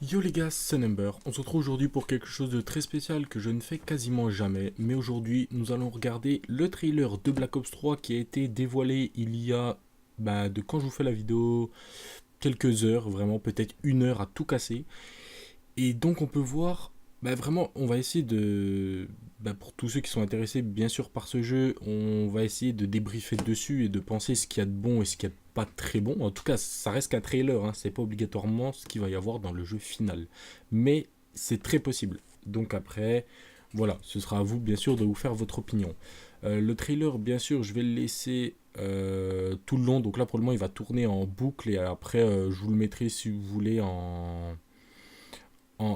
Yo les gars, c'est Number. On se retrouve aujourd'hui pour quelque chose de très spécial que je ne fais quasiment jamais. Mais aujourd'hui, nous allons regarder le trailer de Black Ops 3 qui a été dévoilé il y a, de quand je vous fais la vidéo, quelques heures, vraiment peut-être une heure à tout casser. Et donc on peut voir, vraiment, on va essayer de, pour tous ceux qui sont intéressés bien sûr par ce jeu, on va essayer de débriefer dessus et de penser ce qu'il y a de bon et ce qu'il n'y a pas de très bon. En tout cas, ça reste qu'un trailer, hein, c'est pas obligatoirement ce qu'il va y avoir dans le jeu final. Mais c'est très possible. Donc après, voilà, ce sera à vous bien sûr de vous faire votre opinion. Le trailer, bien sûr, je vais le laisser tout le long. Donc là, pour le moment, il va tourner en boucle et après, je vous le mettrai si vous voulez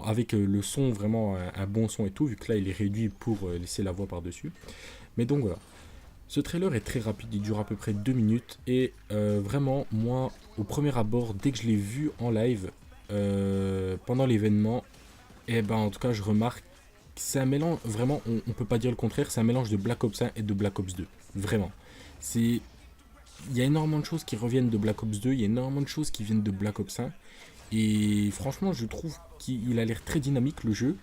avec le son, vraiment un bon son et tout, vu que là il est réduit pour laisser la voix par-dessus. Mais donc voilà. Ce trailer est très rapide, il dure à peu près 2 minutes. Et vraiment, moi, au premier abord, dès que je l'ai vu en live, pendant l'événement, et en tout cas, je remarque que c'est un mélange, vraiment, on peut pas dire le contraire, c'est un mélange de Black Ops 1 et de Black Ops 2. Vraiment. C'est. Il y a énormément de choses qui reviennent de Black Ops 2, il y a énormément de choses qui viennent de Black Ops 1. Et franchement, je trouve qu'il a l'air très dynamique le jeu.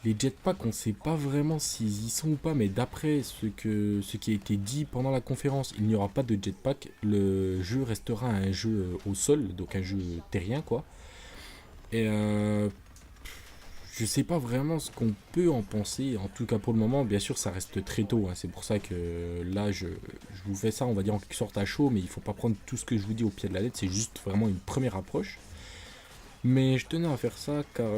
Les jetpacks, on ne sait pas vraiment s'ils y sont ou pas, mais d'après ce qui a été dit pendant la conférence, il n'y aura pas de jetpack. Le jeu restera un jeu au sol, donc un jeu terrien, quoi. Et je sais pas vraiment ce qu'on peut en penser. En tout cas, pour le moment, bien sûr, ça reste très tôt, hein. C'est pour ça que là, je vous fais ça, on va dire en quelque sorte à chaud, mais il faut pas prendre tout ce que je vous dis au pied de la lettre. C'est juste vraiment une première approche. Mais je tenais à faire ça car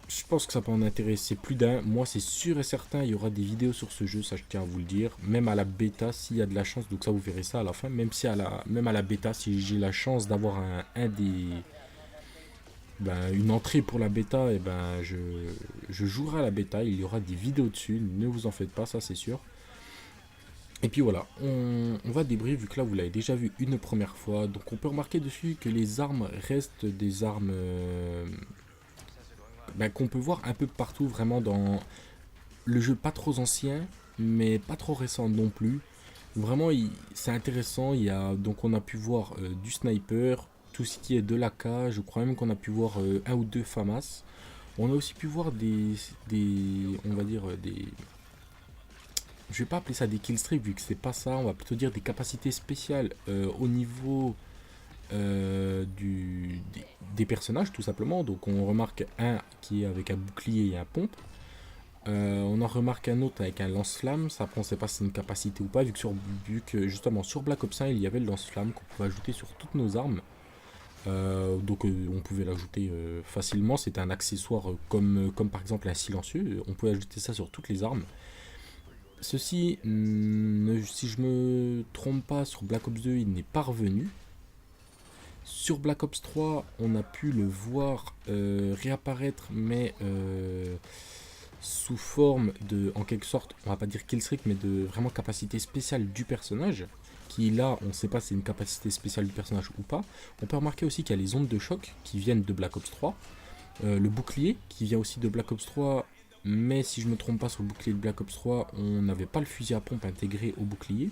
je pense que ça peut en intéresser plus d'un. Moi, c'est sûr et certain, il y aura des vidéos sur ce jeu, ça je tiens à vous le dire. Même à la bêta, s'il y a de la chance, donc ça vous verrez ça à la fin. Même si même à la bêta, si j'ai la chance d'avoir une entrée pour la bêta, je jouerai à la bêta. Il y aura des vidéos dessus, ne vous en faites pas, ça c'est sûr. Et puis voilà, on va débrief vu que là vous l'avez déjà vu une première fois. Donc on peut remarquer dessus que les armes restent des armes qu'on peut voir un peu partout vraiment dans le jeu, pas trop ancien mais pas trop récent non plus. Vraiment c'est intéressant, donc on a pu voir du sniper, tout ce qui est de l'AK, je crois même qu'on a pu voir un ou deux FAMAS. On a aussi pu voir on va dire des, je vais pas appeler ça des killstreaks vu que c'est pas ça, on va plutôt dire des capacités spéciales au niveau des personnages tout simplement. Donc on remarque un qui est avec un bouclier et un pompe. On en remarque un autre avec un lance-flamme. Ça, après on sait pas si c'est une capacité ou pas, vu que justement sur Black Ops 1 il y avait le lance-flamme qu'on pouvait ajouter sur toutes nos armes. On pouvait l'ajouter facilement, c'était un accessoire comme par exemple un silencieux, on pouvait ajouter ça sur toutes les armes. Ceci, si je me trompe pas, sur Black Ops 2 il n'est pas revenu. Sur Black Ops 3, on a pu le voir réapparaître, mais sous forme de, en quelque sorte, on va pas dire killstreak, mais de vraiment capacité spéciale du personnage. Qui là, on ne sait pas si c'est une capacité spéciale du personnage ou pas. On peut remarquer aussi qu'il y a les ondes de choc qui viennent de Black Ops 3. Le bouclier qui vient aussi de Black Ops 3, mais si je me trompe pas, sur le bouclier de Black Ops 3, on n'avait pas le fusil à pompe intégré au bouclier.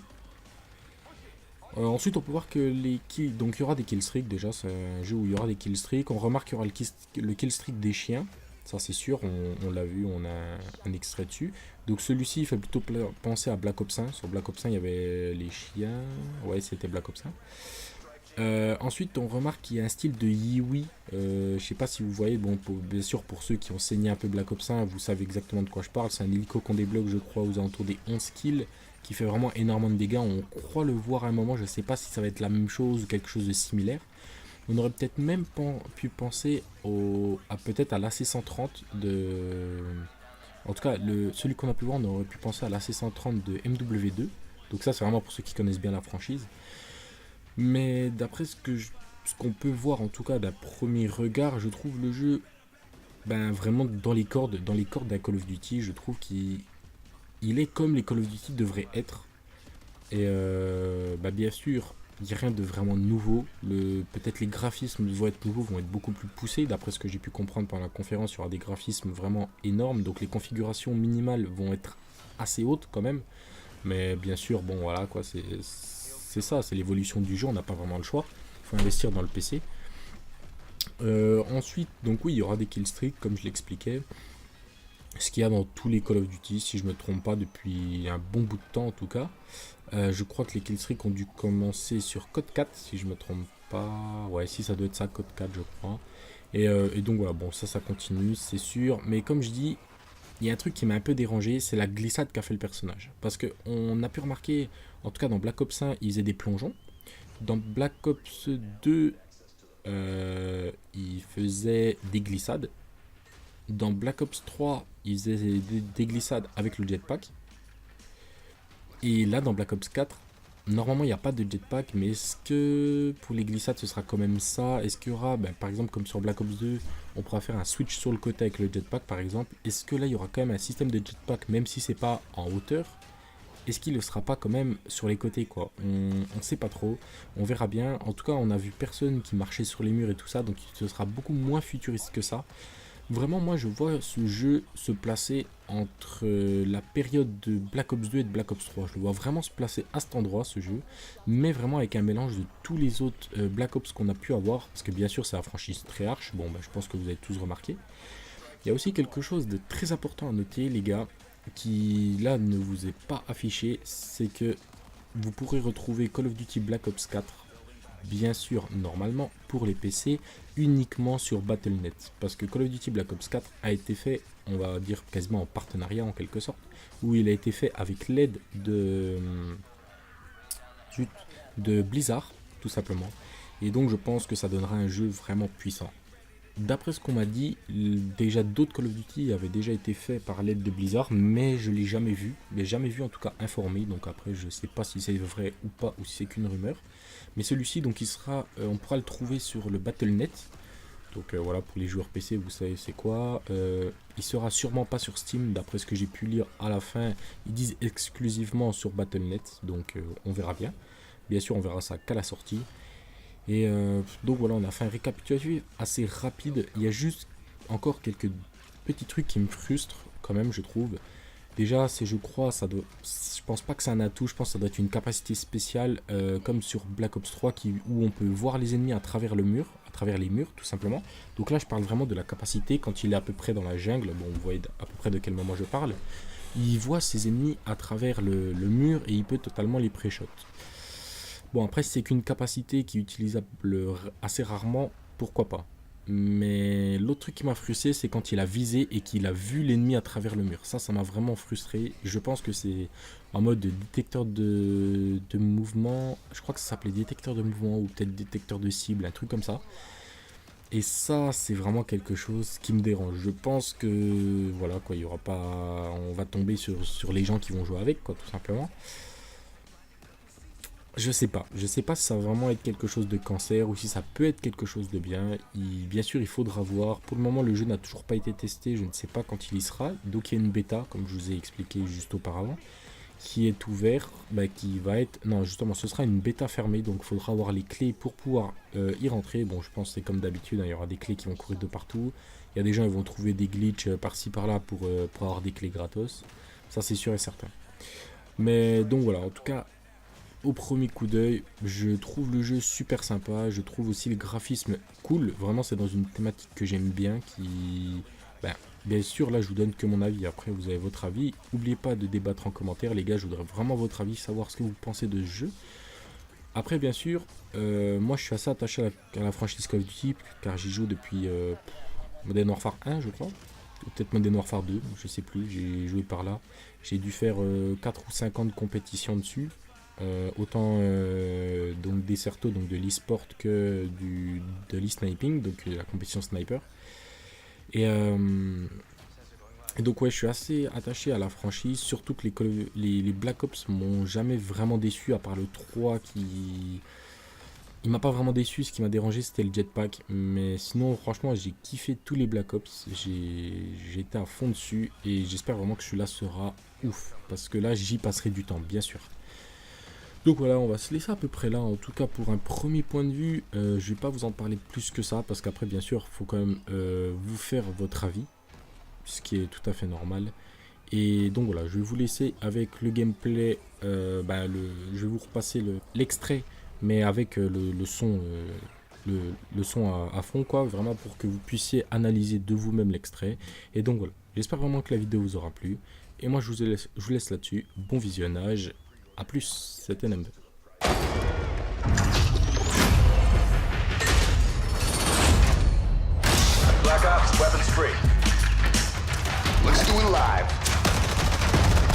Ensuite, on peut voir que les kills, donc il y aura des killstreaks déjà, c'est un jeu où il y aura des killstreaks. On remarque qu'il y aura le killstreak des chiens, ça c'est sûr, on l'a vu, on a un extrait dessus. Donc celui-ci, il fait plutôt penser à Black Ops 1. Sur Black Ops 1, il y avait les chiens, ouais, c'était Black Ops 1. Ensuite, on remarque qu'il y a un style de Yiwi. Je sais pas si vous voyez, bon, bien sûr, pour ceux qui ont saigné un peu Black Ops 1, vous savez exactement de quoi je parle. C'est un hélico qu'on débloque, je crois, aux alentours des 11 kills, qui fait vraiment énormément de dégâts. On croit le voir à un moment, je sais pas si ça va être la même chose ou quelque chose de similaire. On aurait peut-être même pu penser peut-être à l'AC-130 de. En tout cas, celui qu'on a pu voir, on aurait pu penser à l'AC-130 de MW2. Donc ça, c'est vraiment pour ceux qui connaissent bien la franchise. Mais d'après ce qu'on peut voir, en tout cas d'un premier regard, je trouve le jeu vraiment dans les cordes d'un Call of Duty. Je trouve qu'il est comme les Call of Duty devraient être. Et bien sûr, il n'y a rien de vraiment nouveau. Peut-être les graphismes vont être nouveaux, vont être beaucoup plus poussés. D'après ce que j'ai pu comprendre pendant la conférence, il y aura des graphismes vraiment énormes. Donc les configurations minimales vont être assez hautes quand même. Mais bien sûr, bon voilà quoi, c'est ça, c'est l'évolution du jeu, on n'a pas vraiment le choix. Il faut investir dans le PC. Ensuite, donc oui, il y aura des killstreaks, comme je l'expliquais. Ce qu'il y a dans tous les Call of Duty, si je me trompe pas, depuis un bon bout de temps en tout cas. Je crois que les killstreaks ont dû commencer sur Code 4, si je me trompe pas. Ouais, si ça doit être ça, Code 4, je crois. Et donc voilà, bon, ça continue, c'est sûr. Mais comme je dis, il y a un truc qui m'a un peu dérangé, c'est la glissade qu'a fait le personnage. Parce que on a pu remarquer, en tout cas dans Black Ops 1, il faisait des plongeons. Dans Black Ops 2, il faisait des glissades. Dans Black Ops 3, il faisait des glissades avec le jetpack. Et là, dans Black Ops 4, normalement, il n'y a pas de jetpack, mais est-ce que pour les glissades, ce sera quand même ça? Est-ce qu'il y aura, ben, par exemple, comme sur Black Ops 2, on pourra faire un switch sur le côté avec le jetpack, par exemple. Est-ce que là, il y aura quand même un système de jetpack, même si c'est pas en hauteur? Est-ce qu'il ne sera pas quand même sur les côtés, quoi? On ne sait pas trop, on verra bien. En tout cas, on a vu personne qui marchait sur les murs et tout ça, donc ce sera beaucoup moins futuriste que ça. Vraiment, moi, je vois ce jeu se placer entre la période de Black Ops 2 et de Black Ops 3. Je le vois vraiment se placer à cet endroit, ce jeu, mais vraiment avec un mélange de tous les autres Black Ops qu'on a pu avoir, parce que bien sûr, c'est la franchise Treyarch. Bon, bah, je pense que vous avez tous remarqué. Il y a aussi quelque chose de très important à noter, les gars, qui là ne vous est pas affiché, c'est que vous pourrez retrouver Call of Duty Black Ops 4, bien sûr, normalement, pour les PC, uniquement sur Battle.net. Parce que Call of Duty Black Ops 4 a été fait, on va dire quasiment en partenariat en quelque sorte, où il a été fait avec l'aide de Blizzard, tout simplement. Et donc je pense que ça donnera un jeu vraiment puissant. D'après ce qu'on m'a dit, déjà d'autres Call of Duty avaient déjà été faits par l'aide de Blizzard, mais je l'ai jamais vu, mais jamais vu en tout cas informé, donc après je sais pas si c'est vrai ou pas, ou si c'est qu'une rumeur. Mais celui-ci, donc il sera, on pourra le trouver sur le Battle.net, donc voilà, pour les joueurs PC, vous savez c'est quoi. Il sera sûrement pas sur Steam, d'après ce que j'ai pu lire à la fin, ils disent exclusivement sur Battle.net, donc on verra bien. Bien sûr, on verra ça qu'à la sortie. Et donc voilà, on a fait un récapitulatif assez rapide. Il y a juste encore quelques petits trucs qui me frustrent quand même, je trouve. Déjà, c'est, je crois, ça doit, je pense pas que c'est un atout, je pense que ça doit être une capacité spéciale, comme sur Black Ops 3, où on peut voir les ennemis à travers le mur, à travers les murs, tout simplement. Donc là, je parle vraiment de la capacité quand il est à peu près dans la jungle. Bon, vous voyez à peu près de quel moment je parle. Il voit ses ennemis à travers le mur et il peut totalement les pré-shot. Bon, après, si c'est qu'une capacité qui est utilisable assez rarement, pourquoi pas. Mais l'autre truc qui m'a frustré, c'est quand il a visé et qu'il a vu l'ennemi à travers le mur. Ça m'a vraiment frustré. Je pense que c'est en mode de détecteur de mouvement. Je crois que ça s'appelait détecteur de mouvement ou peut-être détecteur de cible, un truc comme ça. Et ça, c'est vraiment quelque chose qui me dérange. Je pense que, voilà, quoi, il y aura pas. On va tomber sur les gens qui vont jouer avec, quoi, tout simplement. Je sais pas si ça va vraiment être quelque chose de cancer ou si ça peut être quelque chose de bien. Bien sûr, il faudra voir. Pour le moment, le jeu n'a toujours pas été testé. Je ne sais pas quand il y sera. Donc, il y a une bêta, comme je vous ai expliqué juste auparavant, qui est ouverte, bah, qui va être. Non, justement, ce sera une bêta fermée. Donc, il faudra avoir les clés pour pouvoir y rentrer. Bon, je pense que c'est comme d'habitude, hein, il y aura des clés qui vont courir de partout. Il y a des gens qui vont trouver des glitches par-ci par-là pour avoir des clés gratos. Ça, c'est sûr et certain. Mais donc voilà, en tout cas, au premier coup d'œil, je trouve le jeu super sympa, je trouve aussi le graphisme cool, vraiment c'est dans une thématique que j'aime bien, ben, bien sûr là je vous donne que mon avis, après vous avez votre avis, n'oubliez pas de débattre en commentaire les gars, je voudrais vraiment votre avis, savoir ce que vous pensez de ce jeu. Après bien sûr, moi je suis assez attaché à la franchise Call of Duty, car j'y joue depuis Modern Warfare 1 je crois, ou peut-être Modern Warfare 2, je sais plus, j'ai joué par là, j'ai dû faire 4 ou 5 ans de compétition dessus. Autant donc des certos, donc de l'e-sport que de l'e-sniping, donc la compétition sniper. Et, et donc ouais, je suis assez attaché à la franchise, surtout que les Black Ops m'ont jamais vraiment déçu, à part le 3 qui... Il m'a pas vraiment déçu, ce qui m'a dérangé c'était le jetpack, mais sinon franchement j'ai kiffé tous les Black Ops, j'ai été à fond dessus et j'espère vraiment que celui-là sera ouf, parce que là j'y passerai du temps, bien sûr. Donc voilà, on va se laisser à peu près là, en tout cas pour un premier point de vue. Je vais pas vous en parler plus que ça, parce qu'après bien sûr, il faut quand même vous faire votre avis, ce qui est tout à fait normal. Et donc voilà, je vais vous laisser avec le gameplay, je vais vous repasser l'extrait, mais avec le son le son à fond, quoi, vraiment pour que vous puissiez analyser de vous-même l'extrait. Et donc voilà, j'espère vraiment que la vidéo vous aura plu. Et moi, je vous laisse là-dessus. Bon visionnage. A plus, c'était NMB. Black Ops, weapons free. Let's do it live.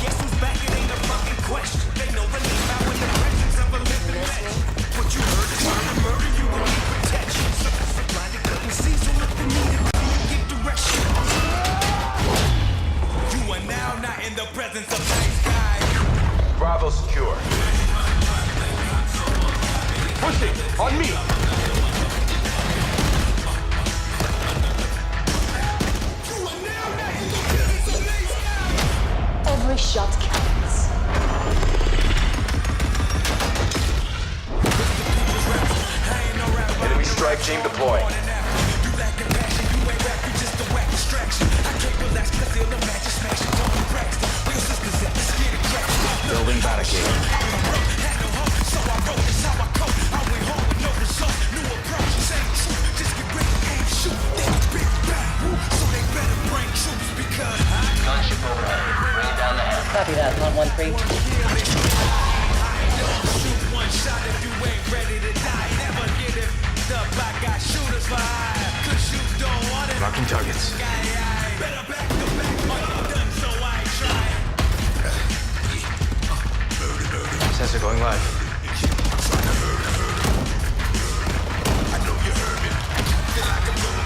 Guess who's back? It ain't a fucking question. They know the name out in the presence of a living legend. What you heard is trying to murder you and need protection. So blinded couldn't see, so look to me to give direction. You are now not in the presence of nice guys. Bravo secure. Pushing on me. Every shot counts. Enemy strike team deployed. Building barricade. Gunship overhead. Bring it down the head. Copy that, 113. One shot if you ain't ready to die. Never get it up. I got shooters for hire. Cause you don't want it. Marking targets. Better back to back. I'm done, so I ain't trying. Sensor going live. I know you heard me. Feel like I'm going